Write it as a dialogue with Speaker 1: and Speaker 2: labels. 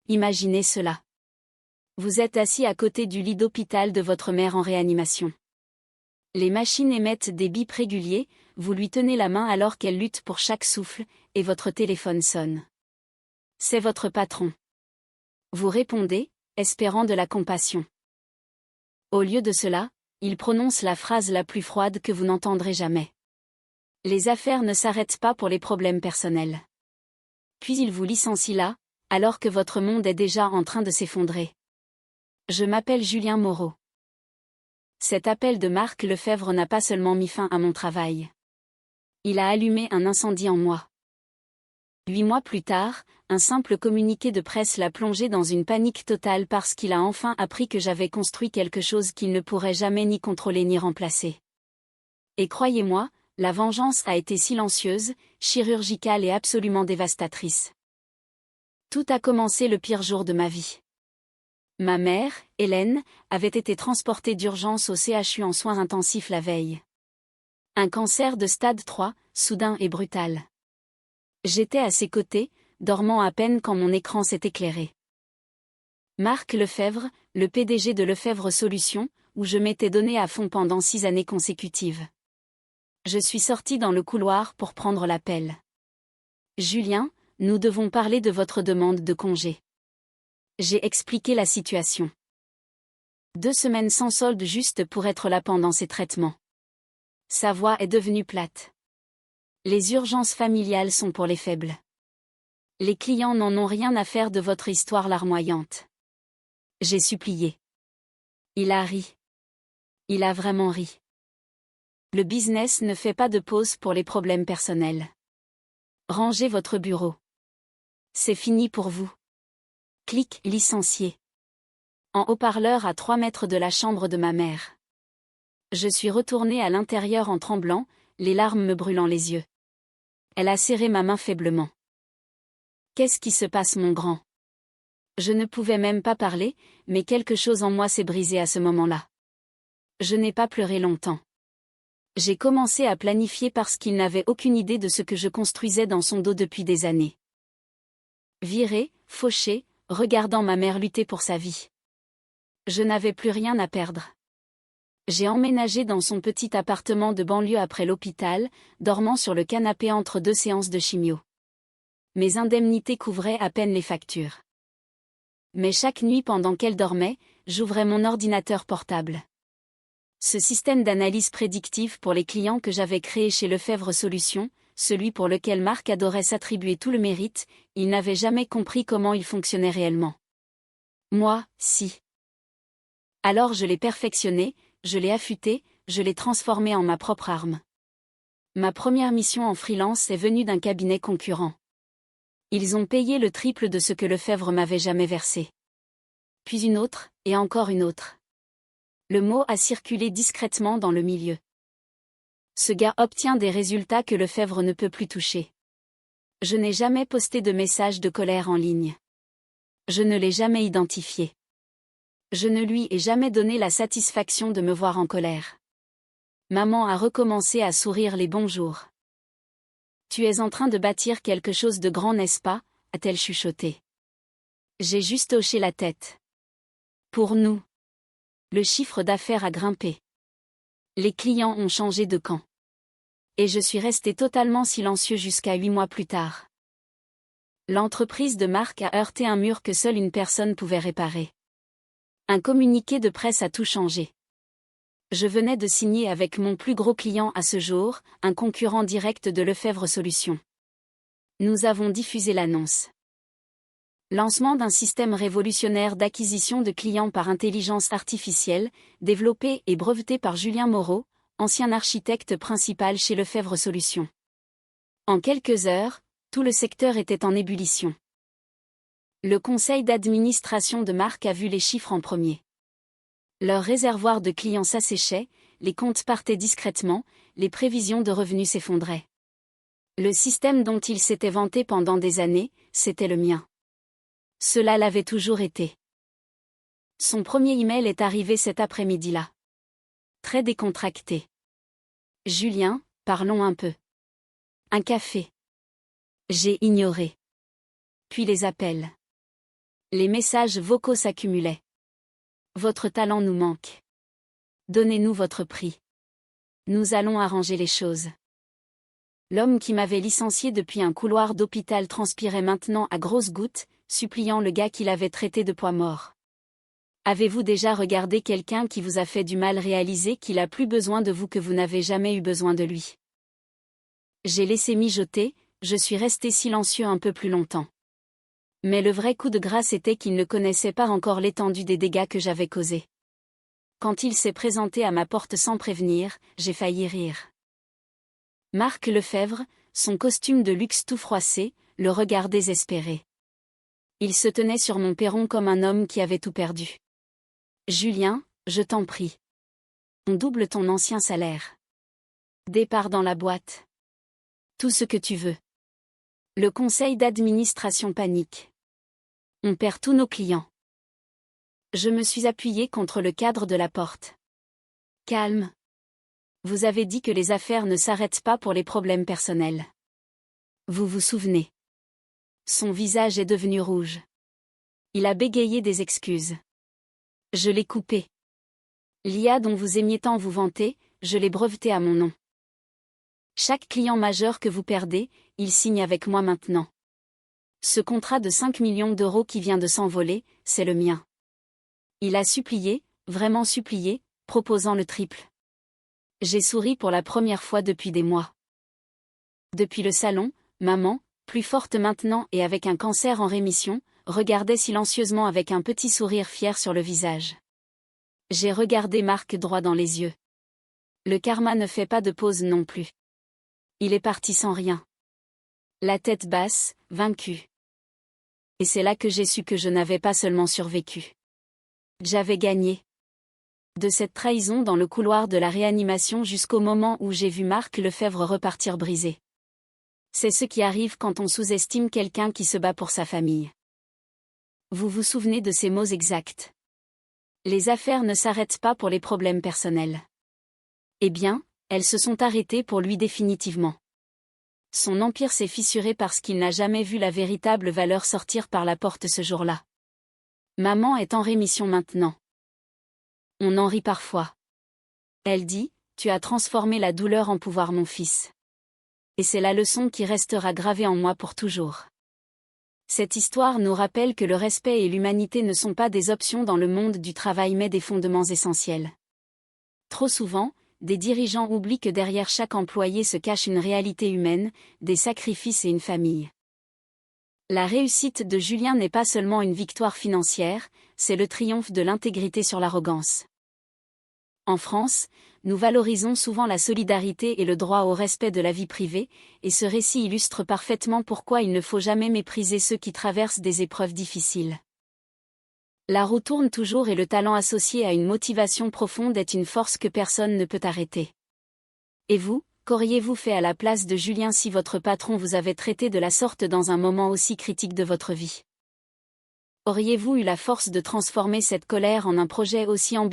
Speaker 1: Imaginez cela. Vous êtes assis à côté du lit d'hôpital de votre mère en réanimation. Les machines émettent des bips réguliers, vous lui tenez la main alors qu'elle lutte pour chaque souffle, et votre téléphone sonne. C'est votre patron. Vous répondez, espérant de la compassion. Au lieu de cela, il prononce la phrase la plus froide que vous n'entendrez jamais. Les affaires ne s'arrêtent pas pour les problèmes personnels. Puis il vous licencie là, alors que votre monde est déjà en train de s'effondrer. Je m'appelle Julien Moreau. Cet appel de Marc Lefebvre n'a pas seulement mis fin à mon travail. Il a allumé un incendie en moi. 8 mois plus tard, un simple communiqué de presse l'a plongé dans une panique totale parce qu'il a enfin appris que j'avais construit quelque chose qu'il ne pourrait jamais ni contrôler ni remplacer. Et croyez-moi, la vengeance a été silencieuse, chirurgicale et absolument dévastatrice. Tout a commencé le pire jour de ma vie. Ma mère, Hélène, avait été transportée d'urgence au CHU en soins intensifs la veille. Un cancer de stade 3, soudain et brutal. J'étais à ses côtés, dormant à peine quand mon écran s'est éclairé. Marc Lefebvre, le PDG de Lefebvre Solutions, où je m'étais donné à fond pendant 6 années consécutives. Je suis sorti dans le couloir pour prendre l'appel. Julien, nous devons parler de votre demande de congé. J'ai expliqué la situation. 2 semaines sans solde juste pour être là pendant ces traitements. Sa voix est devenue plate. Les urgences familiales sont pour les faibles. Les clients n'en ont rien à faire de votre histoire larmoyante. J'ai supplié. Il a ri. Il a vraiment ri. Le business ne fait pas de pause pour les problèmes personnels. Rangez votre bureau. C'est fini pour vous. Clic licencié. En haut-parleur à 3 mètres de la chambre de ma mère. Je suis retourné à l'intérieur en tremblant, les larmes me brûlant les yeux. Elle a serré ma main faiblement. Qu'est-ce qui se passe, mon grand? Je ne pouvais même pas parler, mais quelque chose en moi s'est brisé à ce moment-là. Je n'ai pas pleuré longtemps. J'ai commencé à planifier parce qu'il n'avait aucune idée de ce que je construisais dans son dos depuis des années. Viré, fauché, regardant ma mère lutter pour sa vie. Je n'avais plus rien à perdre. J'ai emménagé dans son petit appartement de banlieue après l'hôpital, dormant sur le canapé entre 2 séances de chimio. Mes indemnités couvraient à peine les factures. Mais chaque nuit pendant qu'elle dormait, j'ouvrais mon ordinateur portable. Ce système d'analyse prédictive pour les clients que j'avais créé chez Lefebvre Solutions, celui pour lequel Marc adorait s'attribuer tout le mérite, il n'avait jamais compris comment il fonctionnait réellement. Moi, si. Alors je l'ai perfectionné, je l'ai affûté, je l'ai transformé en ma propre arme. Ma première mission en freelance est venue d'un cabinet concurrent. Ils ont payé le triple de ce que Lefebvre m'avait jamais versé. Puis une autre, et encore une autre. Le mot a circulé discrètement dans le milieu. Ce gars obtient des résultats que Lefebvre ne peut plus toucher. Je n'ai jamais posté de message de colère en ligne. Je ne l'ai jamais identifié. Je ne lui ai jamais donné la satisfaction de me voir en colère. Maman a recommencé à sourire les bons jours. Tu es en train de bâtir quelque chose de grand, n'est-ce pas? A-t-elle chuchoté. J'ai juste hoché la tête. Pour nous. Le chiffre d'affaires a grimpé. Les clients ont changé de camp. Et je suis resté totalement silencieux jusqu'à 8 mois plus tard. L'entreprise de Marc a heurté un mur que seule une personne pouvait réparer. Un communiqué de presse a tout changé. Je venais de signer avec mon plus gros client à ce jour, un concurrent direct de Lefebvre Solutions. Nous avons diffusé l'annonce. Lancement d'un système révolutionnaire d'acquisition de clients par intelligence artificielle, développé et breveté par Julien Moreau, ancien architecte principal chez Lefebvre Solutions. En quelques heures, tout le secteur était en ébullition. Le conseil d'administration de Marc a vu les chiffres en premier. Leur réservoir de clients s'asséchait, les comptes partaient discrètement, les prévisions de revenus s'effondraient. Le système dont il s'était vanté pendant des années, c'était le mien. Cela l'avait toujours été. Son premier email est arrivé cet après-midi-là. Très décontracté. Julien, parlons un peu. Un café. J'ai ignoré. Puis les appels. Les messages vocaux s'accumulaient. Votre talent nous manque. Donnez-nous votre prix. Nous allons arranger les choses. L'homme qui m'avait licencié depuis un couloir d'hôpital transpirait maintenant à grosses gouttes, suppliant le gars qu'il avait traité de poids mort. Avez-vous déjà regardé quelqu'un qui vous a fait du mal réaliser qu'il a plus besoin de vous que vous n'avez jamais eu besoin de lui? J'ai laissé mijoter, je suis resté silencieux un peu plus longtemps. Mais le vrai coup de grâce était qu'il ne connaissait pas encore l'étendue des dégâts que j'avais causés. Quand il s'est présenté à ma porte sans prévenir, j'ai failli rire. Marc Lefebvre, son costume de luxe tout froissé, le regard désespéré. Il se tenait sur mon perron comme un homme qui avait tout perdu. Julien, je t'en prie. On double ton ancien salaire. Départ dans la boîte. Tout ce que tu veux. Le conseil d'administration panique. On perd tous nos clients. Je me suis appuyé contre le cadre de la porte. Calme. Vous avez dit que les affaires ne s'arrêtent pas pour les problèmes personnels. Vous vous souvenez. Son visage est devenu rouge. Il a bégayé des excuses. Je l'ai coupé. L'IA dont vous aimiez tant vous vanter, je l'ai breveté à mon nom. Chaque client majeur que vous perdez, il signe avec moi maintenant. Ce contrat de 5 millions d'euros qui vient de s'envoler, c'est le mien. Il a supplié, vraiment supplié, proposant le triple. J'ai souri pour la première fois depuis des mois. Depuis le salon, maman, plus forte maintenant et avec un cancer en rémission, regardait silencieusement avec un petit sourire fier sur le visage. J'ai regardé Marc droit dans les yeux. Le karma ne fait pas de pause non plus. Il est parti sans rien. La tête basse, vaincu. Et c'est là que j'ai su que je n'avais pas seulement survécu. J'avais gagné. De cette trahison dans le couloir de la réanimation jusqu'au moment où j'ai vu Marc Lefebvre repartir brisé. C'est ce qui arrive quand on sous-estime quelqu'un qui se bat pour sa famille. Vous vous souvenez de ces mots exacts? Les affaires ne s'arrêtent pas pour les problèmes personnels. Eh bien, elles se sont arrêtées pour lui définitivement. Son empire s'est fissuré parce qu'il n'a jamais vu la véritable valeur sortir par la porte ce jour-là. Maman est en rémission maintenant. On en rit parfois. Elle dit, tu as transformé la douleur en pouvoir mon fils. Et c'est la leçon qui restera gravée en moi pour toujours. Cette histoire nous rappelle que le respect et l'humanité ne sont pas des options dans le monde du travail mais des fondements essentiels. Trop souvent, des dirigeants oublient que derrière chaque employé se cache une réalité humaine, des sacrifices et une famille. La réussite de Julien n'est pas seulement une victoire financière, c'est le triomphe de l'intégrité sur l'arrogance. En France, nous valorisons souvent la solidarité et le droit au respect de la vie privée, et ce récit illustre parfaitement pourquoi il ne faut jamais mépriser ceux qui traversent des épreuves difficiles. La roue tourne toujours et le talent associé à une motivation profonde est une force que personne ne peut arrêter. Et vous, qu'auriez-vous fait à la place de Julien si votre patron vous avait traité de la sorte dans un moment aussi critique de votre vie? Auriez-vous eu la force de transformer cette colère en un projet aussi ambitieux?